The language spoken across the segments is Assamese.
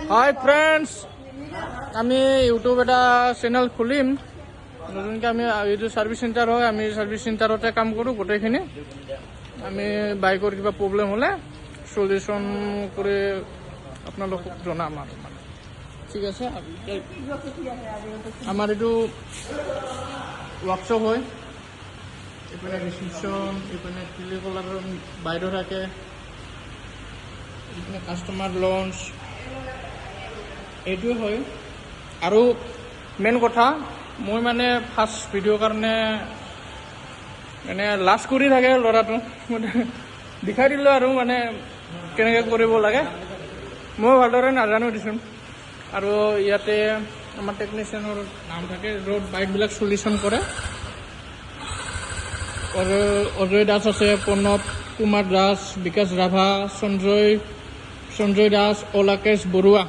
হাই ফ্রেন্ডস, আমি ইউটিউব এটা চেনেল খুলিম নতুনকৈ। আমি এইটো সার্ভিস সেন্টার হয়, আমি সার্ভিস সেন্টারতে কাম কৰোঁ। গোটেইখিনি আমি বাইকৰ কিবা প্ৰব্লেম হ'লে সলিউশন কৰি আপোনালোকক জনাম আৰু মানে। ঠিক আছে, আমাৰ এইটো ওয়াৰ্কশপ হয়। এখানে ৰিসিপশন, এখানে টেলিকলাৰ বাইৰে থাকে, এখানে কাস্টমাৰ লঞ্চ, এইটোৱে হয়। আৰু মেইন কথা, মই মানে ফাৰ্ষ্ট ভিডিঅ'ৰ কাৰণে মানে লাজ কৰি থাকে ল'ৰাটো, মানে দেখাই দিলোঁ আৰু মানে কেনেকৈ কৰিব লাগে। মই ভালদৰে নাজানো দিচোন। আৰু ইয়াতে আমাৰ টেকনিচিয়ানৰ নাম থাকে, য'ত বাইকবিলাক সলিউশন কৰে। অজয় দাস আছে, প্ৰণৱ কুমাৰ দাস, বিকাশ ৰাভা, সঞ্জয় দাস, অলাকেশ বৰুৱা।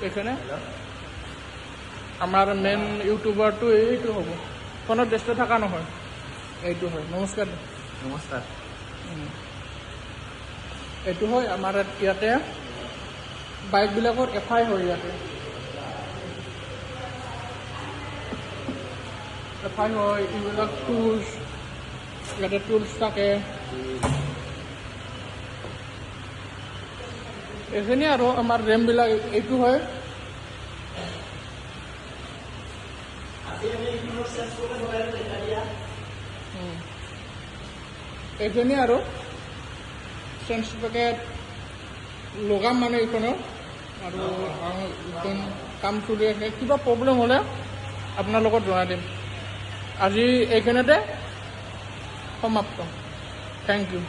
এখানে আমাৰ মেইন ইউটিউবাৰটো এইটো হ'ব, ফোনত ব্যস্ত থকা নহয়, এইটো হয়। নমস্কাৰ। নমস্কাৰ। এইটো হয় আমাৰ ইয়াতে বাইকবিলাকৰ FI হয়। ইয়াতে FI হয়, এইবিলাক টুলছ, ইয়াতে টুলছ থাকে। এইখিনি আৰু আমাৰ ৰেমবিলাক এইটো হয়। এইখিনি আৰু চেঞ্জ পেকেট লগাম মানে এইখনৰ। আৰু এইখন কাম চলি আছে, কিবা প্ৰব্লেম হ'লে আপোনাৰ লগত জনাই দিম। আজি এইখিনিতে সমাপ্ত। Thank U.